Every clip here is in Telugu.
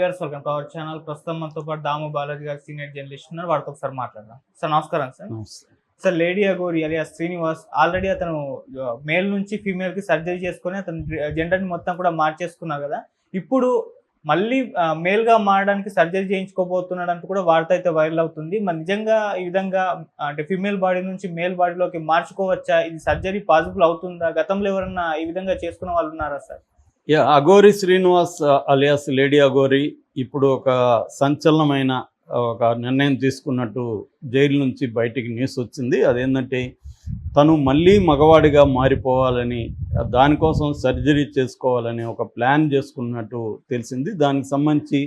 Welcome to our channel. ప్రస్తుతం మనతో పాటు దాము బాలాజీ గారు సీనియర్ జర్నలిస్ట్ ఉన్నారు. వారితో ఒకసారి మాట్లాడదాం. సార్ నమస్కారం. Sir lady Aghori alias Srinivas already అతను మేల్ నుంచి ఫీమేల్ కి సర్జరీ చేసుకుని అతను జెండర్ ని మొత్తం కూడా మార్చేసుకున్నారు కదా. ఇప్పుడు మళ్ళీ మేల్ గా మారడానికి సర్జరీ చేయించుకోబోతున్నాడు అంటూ కూడా వార్త అయితే వైరల్ అవుతుంది. మరి నిజంగా ఈ విధంగా అంటే ఫీమేల్ బాడీ నుంచి మేల్ బాడీలోకి మార్చుకోవచ్చా? ఇది సర్జరీ పాసిబుల్ అవుతుందా? గతంలో ఎవరన్నా ఈ విధంగా చేసుకున్న వాళ్ళు ఉన్నారా sir? Aghori Srinivas alias lady Aghori ఇప్పుడు ఒక సంచలనమైన ఒక నిర్ణయం తీసుకున్నట్టు జైలు నుంచి బయటికి న్యూస్ వచ్చింది. అదేంటంటే తను మళ్ళీ మగవాడిగా మారిపోవాలని, దానికోసం సర్జరీ చేసుకోవాలని ఒక ప్లాన్ చేసుకున్నట్టు తెలిసింది. దానికి సంబంధించి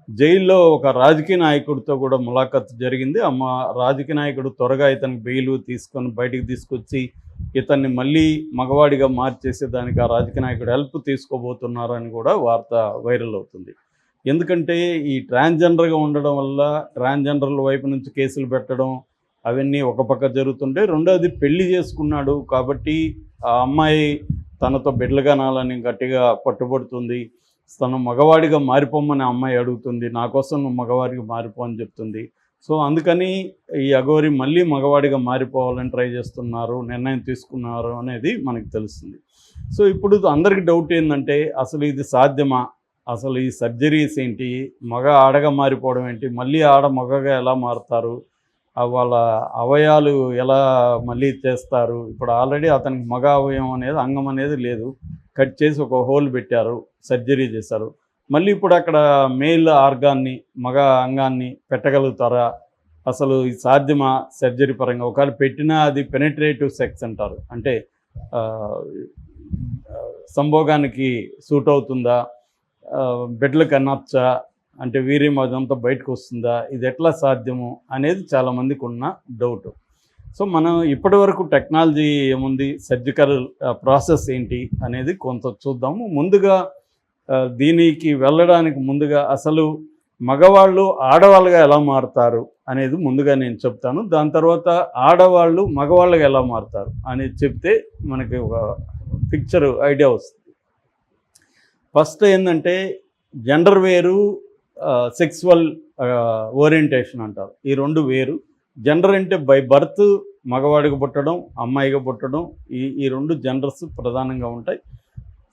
జైల్లో ఒక రాజకీయ నాయకుడితో కూడా ములాఖత్ జరిగింది. రాజకీయ నాయకుడు త్వరగా ఇతనికి బెయిల్ తీసుకొని బయటికి తీసుకొచ్చి ఇతన్ని మళ్ళీ మగవాడిగా మార్చేసేదానికి ఆ రాజకీయ నాయకుడు హెల్ప్ తీసుకోబోతున్నారని కూడా వార్త వైరల్ అవుతుంది. ఎందుకంటే ఈ ట్రాన్స్జెండర్గా ఉండడం వల్ల ట్రాన్స్జెండర్ల వైపు నుంచి కేసులు పెట్టడం అవన్నీ ఒక పక్క జరుగుతుంటే, రెండోది పెళ్లి చేసుకున్నాడు కాబట్టి ఆ అమ్మాయి తనతో బిడ్డలుగానాలని గట్టిగా పట్టుబడుతుంది. తను మగవాడిగా మారిపోమని అమ్మాయి అడుగుతుంది, నా కోసం నువ్వు మగవాడిగా మారిపో అని చెప్తుంది. సో అందుకని ఈ అఘోరి మళ్ళీ మగవాడిగా మారిపోవాలని ట్రై చేస్తున్నారు, నిర్ణయం తీసుకున్నారు అనేది మనకు తెలుస్తుంది. సో ఇప్పుడు అందరికి డౌట్ ఏంటంటే అసలు ఇది సాధ్యమా, అసలు ఈ సర్జరీస్ ఏంటి, మగ ఆడగా మారిపోవడం ఏంటి, మళ్ళీ ఆడ మగగా ఎలా మారుతారు, వాళ్ళ అవయాలు ఎలా మళ్ళీ చేస్తారు. ఇప్పుడు ఆల్రెడీ అతనికి మగ అవయవం అనేది అంగం అనేది లేదు, కట్ చేసి ఒక హోల్ పెట్టారు, సర్జరీ చేశారు. మళ్ళీ ఇప్పుడు అక్కడ మేల్ ఆర్గాన్ని మగ అంగాన్ని పెట్టగలుగుతారా, అసలు ఇది సాధ్యమా సర్జరీ పరంగా? ఒకవేళ పెట్టినా అది పెనిట్రేటివ్ సెక్స్ అంటారు, అంటే సంభోగానికి సూట్ అవుతుందా, బిడ్డలకు అనొచ్చా, అంటే వీర్యం అదంతా బయటకు వస్తుందా, ఇది ఎట్లా సాధ్యము అనేది చాలామందికి ఉన్న డౌట్. సో మనం ఇప్పటి వరకు టెక్నాలజీ ఏముంది, సర్జికల్ ప్రాసెస్ ఏంటి అనేది కొంత చూద్దాము. ముందుగా దీనికి వెళ్ళడానికి ముందుగా అసలు మగవాళ్ళు ఆడవాళ్ళుగా ఎలా మారుతారు అనేది ముందుగా నేను చెప్తాను. దాని తర్వాత ఆడవాళ్ళు మగవాళ్ళగా ఎలా మారుతారు అనేది చెప్తే మనకి ఒక పిక్చర్ ఐడియా వస్తుంది. ఫస్ట్ ఏంటంటే జెండర్ వేరు, సెక్సువల్ ఓరియంటేషన్ అంటారు, ఈ రెండు వేరు. జెండర్ అంటే బై బర్త్ మగవాడిగా పుట్టడం, అమ్మాయిగా పుట్టడం, ఈ రెండు జెండర్స్ ప్రధానంగా ఉంటాయి.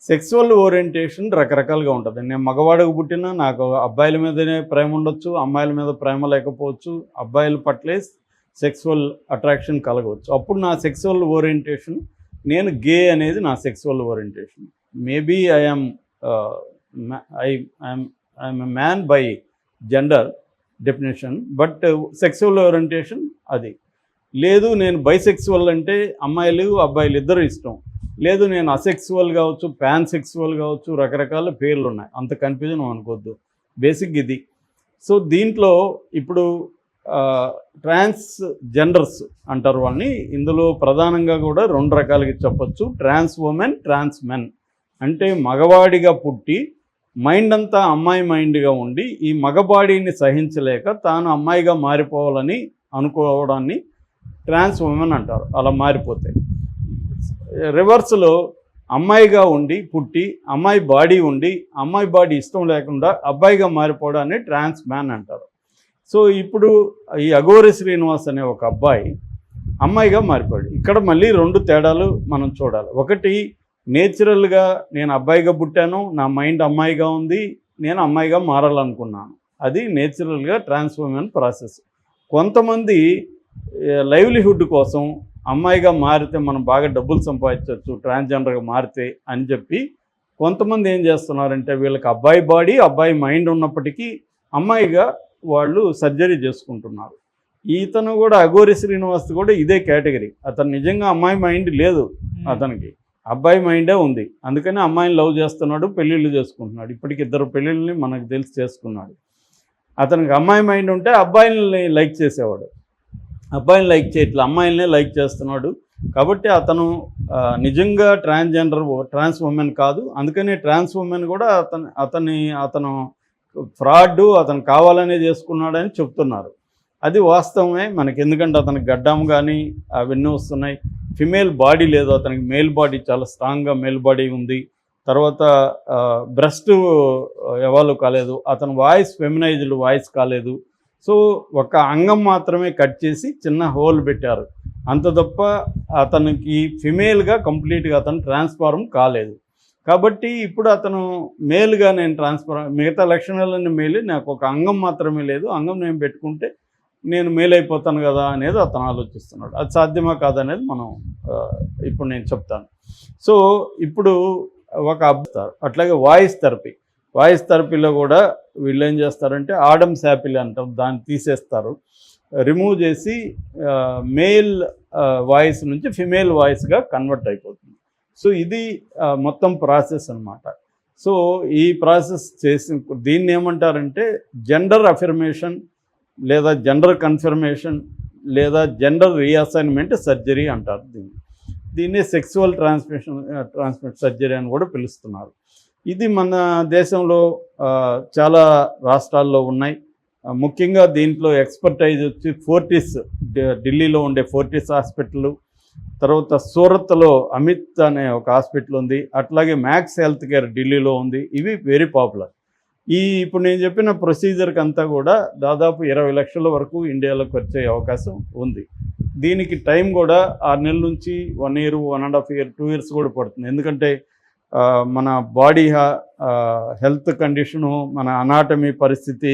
సెక్సువల్ ఓరియంటేషన్ రకరకాలుగా ఉంటుంది. నేను మగవాడికి పుట్టినా నాకు అబ్బాయిల మీదనే ప్రేమ ఉండొచ్చు, అమ్మాయిల మీద ప్రేమ లేకపోవచ్చు, అబ్బాయిల పట్లే సెక్సువల్ అట్రాక్షన్ కలగవచ్చు. అప్పుడు నా సెక్సువల్ ఓరియంటేషన్, నేను గే అనేది నా sexual orientation. Maybe I'm a man by gender definition, but sexual orientation అది లేదు. నేను బైసెక్సువల్ అంటే అమ్మాయిలు అబ్బాయిలు ఇద్దరు ఇష్టం లేదు. నేను అసెక్సువల్ కావచ్చు, పాన్ సెక్సువల్ కావచ్చు, రకరకాల పేర్లు ఉన్నాయి, అంత కన్ఫ్యూజన్ అనుకోవద్దు. బేసిక్ ఇది. సో దీంట్లో ఇప్పుడు ట్రాన్స్ జెండర్స్ అంటారు వాళ్ళని. ఇందులో ప్రధానంగా కూడా రెండు రకాలుగా చెప్పచ్చు. ట్రాన్స్ ఉమెన్, ట్రాన్స్ మెన్. అంటే మగవాడిగా పుట్టి మైండ్ అంతా అమ్మాయి మైండ్గా ఉండి ఈ మగ బాడీని సహించలేక తాను అమ్మాయిగా మారిపోవాలని అనుకోవడాన్ని ట్రాన్స్ ఉమెన్ అంటారు. అలా మారిపోతే రివర్స్లో అమ్మాయిగా ఉండి పుట్టి అమ్మాయి బాడీ ఉండి అమ్మాయి బాడీ ఇష్టం లేకుండా అబ్బాయిగా మారిపోవడాన్ని ట్రాన్స్ మ్యాన్ అంటారు. సో ఇప్పుడు ఈ అఘోరి శ్రీనివాస్ అనే ఒక అబ్బాయి అమ్మాయిగా మారిపోయాడు. ఇక్కడ మళ్ళీ రెండు తేడాలు మనం చూడాలి. ఒకటి, నేచురల్గా నేను అబ్బాయిగా పుట్టాను, నా మైండ్ అమ్మాయిగా ఉంది, నేను అమ్మాయిగా మారాలనుకున్నాను, అది నేచురల్గా ట్రాన్స్ఫార్మేషన్ ప్రాసెస్. కొంతమంది లైవ్లీహుడ్ కోసం అమ్మాయిగా మారితే మనం బాగా డబ్బులు సంపాదించవచ్చు ట్రాన్స్జెండర్గా మారితే అని చెప్పి కొంతమంది ఏం చేస్తున్నారంటే వీళ్ళకి అబ్బాయి బాడీ అబ్బాయి మైండ్ ఉన్నప్పటికీ అమ్మాయిగా వాళ్ళు సర్జరీ చేసుకుంటున్నారు. ఈతను కూడా అఘోరి శ్రీనివాస్ కూడా ఇదే కేటగిరీ. అతను నిజంగా అమ్మాయి మైండ్ లేదు, అతనికి అబ్బాయి మైండే ఉంది. అందుకని అమ్మాయిని లవ్ చేస్తున్నాడు, పెళ్ళిళ్ళు చేసుకుంటున్నాడు. ఇప్పటికి 2 పెళ్ళిళ్ళని మనకు తెలిసి చేసుకున్నాడు. అతనికి అమ్మాయి మైండ్ ఉంటే అబ్బాయిని లైక్ చేసేవాడు, అబ్బాయిని లైక్ చేయట్లేదు, అమ్మాయిలనే లైక్ చేస్తున్నాడు. కాబట్టి అతను నిజంగా ట్రాన్స్ ఉమెన్ కాదు. అందుకని ట్రాన్స్ ఉమెన్ కూడా అతను ఫ్రాడ్, అతను కావాలనే చేసుకున్నాడని చెప్తున్నారు. అది వాస్తవమే మనకి, ఎందుకంటే అతనికి గడ్డం కానీ అవన్నీ వస్తున్నాయి. ఫిమేల్ బాడీ లేదు అతనికి, మేల్ బాడీ చాలా స్ట్రాంగ్గా మేల్ బాడీ ఉంది. తర్వాత బ్రెస్ట్ ఎవాల్వ్ కాలేదు, అతని వాయిస్ ఫెమినైజ్డ్ వాయిస్ కాలేదు. సో ఒక అంగం మాత్రమే కట్ చేసి చిన్న హోల్ పెట్టారు, అంత తప్ప అతనికి ఫిమేల్గా కంప్లీట్గా అతను ట్రాన్స్ఫార్మ్ కాలేదు. కాబట్టి ఇప్పుడు అతను మేల్గా నేను మిగతా లక్షణాలన్నీ మేలు, నాకు ఒక అంగం మాత్రమే లేదు, అంగం నేను పెట్టుకుంటే నేను మేలైపోతాను కదా అనేది అతను ఆలోచిస్తున్నాడు. అది సాధ్యమా కాదనేది మనం ఇప్పుడు నేను చెప్తాను. సో ఇప్పుడు ఒక అబ్బాయి అట్లాగే వాయిస్ థెరపీలో కూడా వీళ్ళు ఏం చేస్తారంటే ఆడమ్స్ యాపిల్ అంటారు, దాన్ని తీసేస్తారు, రిమూవ్ చేసి మేల్ వాయిస్ నుంచి ఫిమేల్ వాయిస్గా కన్వర్ట్ అయిపోతుంది. సో ఇది మొత్తం ప్రాసెస్ అన్నమాట. సో ఈ ప్రాసెస్ దీన్ని ఏమంటారంటే జెండర్ అఫర్మేషన్ లేదా జెండర్ కన్ఫర్మేషన్ లేదా జెండర్ రీఅసైన్మెంట్ సర్జరీ అంటారు. దీన్ని సెక్సువల్ ట్రాన్స్మిట్ సర్జరీ అని కూడా పిలుస్తున్నారు. ఇది మన దేశంలో చాలా రాష్ట్రాల్లో ఉన్నాయి. ముఖ్యంగా దీంట్లో ఎక్స్పర్టైజ్ వచ్చి ఫోర్టిస్, ఢిల్లీలో ఉండే ఫోర్టిస్ హాస్పిటల్, తర్వాత సూరత్లో అమిత్ అనే ఒక హాస్పిటల్ ఉంది, అట్లాగే మ్యాక్స్ హెల్త్ కేర్ ఢిల్లీలో ఉంది. ఇవి వెరీ పాపులర్. ఇప్పుడు నేను చెప్పిన ప్రొసీజర్కి అంతా కూడా దాదాపు 20 లక్షల వరకు ఇండియాలో ఖర్చు అయ్యే అవకాశం ఉంది. దీనికి టైం కూడా 6 నెలల నుంచి 1 year, 1.5 year, 2 years కూడా పడుతుంది. ఎందుకంటే మన బాడీ హెల్త్ కండిషను, మన అనాటమీ పరిస్థితి,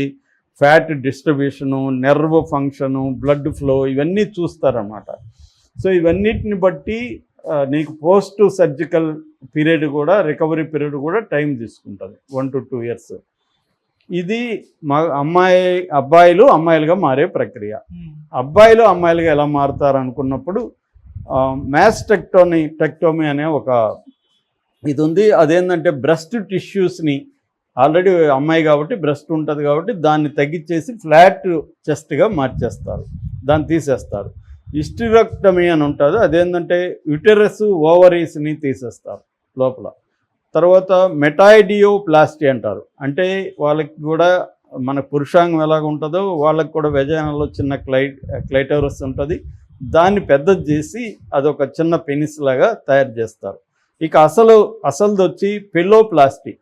fat distribution, nerve function, blood flow, ఇవన్నీ చూస్తారన్నమాట. సో ఇవన్నిటిని బట్టి నీకు పోస్ట్ సర్జికల్ పీరియడ్ కూడా, రికవరీ పీరియడ్ కూడా టైం తీసుకుంటుంది, 1 to 2 years. ఇది అబ్బాయిలు అమ్మాయిలుగా మారే ప్రక్రియ. అబ్బాయిలు అమ్మాయిలుగా ఎలా మారుతారు అనుకున్నప్పుడు మ్యాస్టెక్టోమీ అనే ఒక ఇది ఉంది. అదేంటంటే బ్రెస్ట్ టిష్యూస్ని, ఆల్రెడీ అమ్మాయి కాబట్టి బ్రెస్ట్ ఉంటుంది కాబట్టి దాన్ని తగ్గించేసి ఫ్లాట్ చెస్ట్గా మార్చేస్తారు, దాన్ని తీసేస్తారు. హిస్టెరెక్టమీ అని ఉంటుంది, అదేంటంటే యుటెరస్ ఓవరీస్ని తీసేస్తారు లోపల. తర్వాత మెటాయిడియోప్లాస్టీ అంటారు, అంటే వాళ్ళకి కూడా మన పురుషాంగం ఎలాగ ఉంటుందో వాళ్ళకి కూడా వెజైనాలో చిన్న క్లైటోరస్ ఉంటుంది, దాన్ని పెద్దది చేసి అదొక చిన్న పెనిస్ లాగా తయారు చేస్తారు. ఇక అసలుది వచ్చి పెల్లోప్లాస్టీ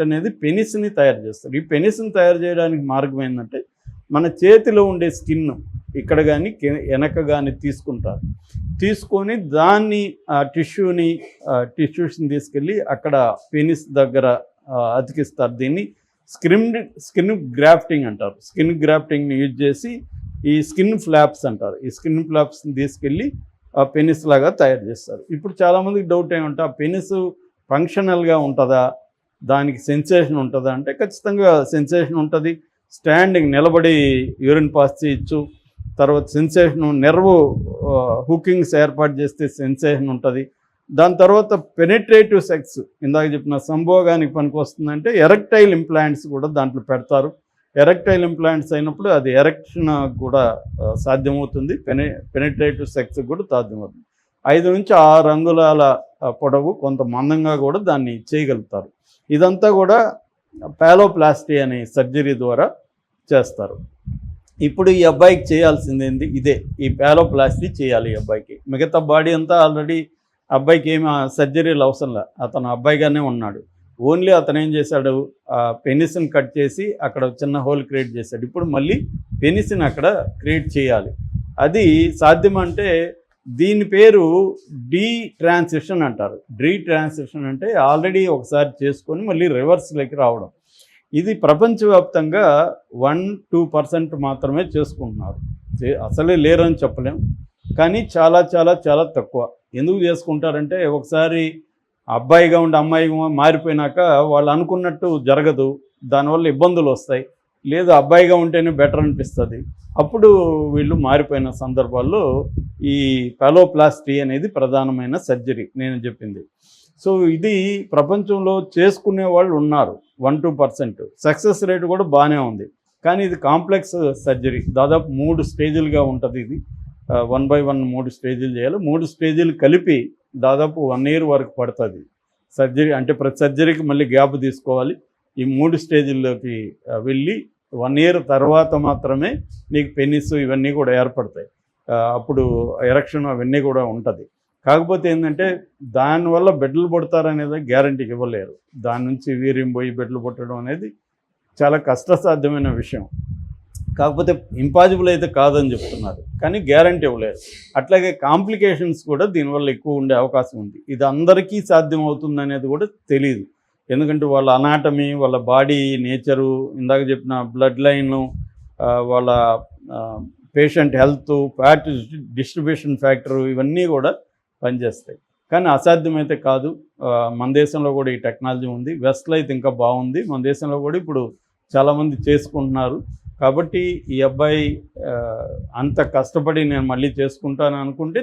అనేది పెనిస్ని తయారు చేస్తారు. ఈ పెనిస్ని తయారు చేయడానికి మార్గం ఏంటంటే మన చేతిలో ఉండే స్కిన్ ఇక్కడ కానీ వెనక కానీ తీసుకొని దాన్ని టిష్యూస్ని తీసుకెళ్ళి అక్కడ పెనిస్ దగ్గర అతికిస్తారు. దీన్ని స్కిన్ గ్రాఫ్టింగ్ అంటారు. స్కిన్ గ్రాఫ్టింగ్ని యూజ్ చేసి ఈ స్కిన్ ఫ్లాప్స్ అంటారు, ఈ స్కిన్ ఫ్లాప్స్ని తీసుకెళ్ళి ఆ పెనిస్ లాగా తయారు చేస్తారు. ఇప్పుడు చాలామందికి డౌట్ ఏమంటే ఆ పెనిస్ ఫంక్షనల్గా ఉంటుందా, దానికి సెన్సేషన్ ఉంటుందా అంటే ఖచ్చితంగా సెన్సేషన్ ఉంటుంది. స్టాండింగ్, నిలబడి యూరిన్ పాస్ చేయొచ్చు. తర్వాత సెన్సేషను, నెర్వ్ హుకింగ్స్ ఏర్పాటు చేస్తే సెన్సేషన్ ఉంటుంది. దాని తర్వాత పెనిట్రేటివ్ సెక్స్, ఇందాక చెప్పిన సంభోగానికి పనికి వస్తుందంటే ఎరెక్టైల్ ఇంప్లాంట్స్ కూడా దాంట్లో పెడతారు. ఎరెక్టైల్ ఇంప్లాంట్స్ అయినప్పుడు అది ఎరెక్షన్ కూడా సాధ్యమవుతుంది, పెనిట్రేటివ్ సెక్స్ కూడా సాధ్యమవుతుంది. 5 నుంచి 6 అంగుళాల పొడవు, కొంత మందంగా కూడా దాన్ని చేయగలుగుతారు. ఇదంతా కూడా ప్యాలోప్లాస్టీ అనే సర్జరీ ద్వారా చేస్తారు. ఇప్పుడు ఈ అబ్బాయికి చేయాల్సింది ఏంది, ఇదే, ఈ ప్యాలోప్లాస్టీ చేయాలి ఈ అబ్బాయికి. మిగతా బాడీ అంతా ఆల్రెడీ అబ్బాయికి ఏమి సర్జరీలు అవసరంలే, అతను అబ్బాయిగానే ఉన్నాడు. ఓన్లీ అతను ఏం చేశాడు, పెనిస్ని కట్ చేసి అక్కడ చిన్న హోల్ క్రియేట్ చేశాడు. ఇప్పుడు మళ్ళీ పెనిస్ని అక్కడ క్రియేట్ చేయాలి. అది సాధ్యమంటే దీని పేరు డీ ట్రాన్సిషన్ అంటారు. డీ ట్రాన్సిషన్ అంటే ఆల్రెడీ ఒకసారి చేసుకొని మళ్ళీ రివర్స్లోకి రావడం. ఇది ప్రపంచవ్యాప్తంగా 1-2% మాత్రమే చేసుకుంటున్నారు. అసలే లేరని చెప్పలేం, కానీ చాలా చాలా చాలా తక్కువ. ఎందుకు చేసుకుంటారంటే ఒకసారి అబ్బాయిగా ఉండి అమ్మాయిగా మారిపోయినాక వాళ్ళు అనుకున్నట్టు జరగదు, దానివల్ల ఇబ్బందులు వస్తాయి. లేదు అబ్బాయిగా ఉంటేనే బెటర్ అనిపిస్తుంది, అప్పుడు వీళ్ళు మారిపోయిన సందర్భాల్లో ఈ ప్యాలోప్లాస్టీ అనేది ప్రధానమైన సర్జరీ నేను చెప్పింది. సో ఇది ప్రపంచంలో చేసుకునే వాళ్ళు ఉన్నారు 1-2%. సక్సెస్ రేట్ కూడా బాగానే ఉంది, కానీ ఇది కాంప్లెక్స్ సర్జరీ. దాదాపు 3 స్టేజీలుగా ఉంటుంది. ఇది 1 by 1 3 స్టేజీలు చేయాలి. 3 స్టేజీలు కలిపి దాదాపు 1 year వరకు పడుతుంది సర్జరీ. అంటే ప్రతి సర్జరీకి మళ్ళీ గ్యాప్ తీసుకోవాలి. ఈ 3 స్టేజీల్లోకి వెళ్ళి 1 year తర్వాత మాత్రమే నీకు పెనిస్ ఇవన్నీ కూడా ఏర్పడతాయి. అప్పుడు ఎరెక్షన్ అవన్నీ కూడా ఉంటుంది. కాకపోతే ఏంటంటే దానివల్ల బిడ్డలు పుడతారనేది గ్యారంటీ ఇవ్వలేరు. దాని నుంచి వీర్యం పోయి బిడ్డలు పుట్టడం అనేది చాలా కష్టసాధ్యమైన విషయం. కాకపోతే ఇంపాసిబుల్ అయితే కాదని చెప్తున్నారు, కానీ గ్యారంటీ ఇవ్వలేరు. అట్లాగే కాంప్లికేషన్స్ కూడా దీనివల్ల ఎక్కువ ఉండే అవకాశం ఉంది. ఇది అందరికీ సాధ్యం అవుతుంది అనేది కూడా తెలియదు. ఎందుకంటే వాళ్ళ అనాటమీ, వాళ్ళ బాడీ నేచరు, ఇందాక చెప్పిన బ్లడ్ లైను, వాళ్ళ patient health, fat distribution factor, ఇవన్నీ కూడా పనిచేస్తాయి. కానీ అసాధ్యమైతే కాదు. మన దేశంలో కూడా ఈ టెక్నాలజీ ఉంది. వెస్ట్లో అయితే ఇంకా బాగుంది. మన దేశంలో కూడా ఇప్పుడు చాలామంది చేసుకుంటున్నారు. కాబట్టి ఈ అబ్బాయి అంత కష్టపడి నేను మళ్ళీ చేసుకుంటాను అనుకుంటే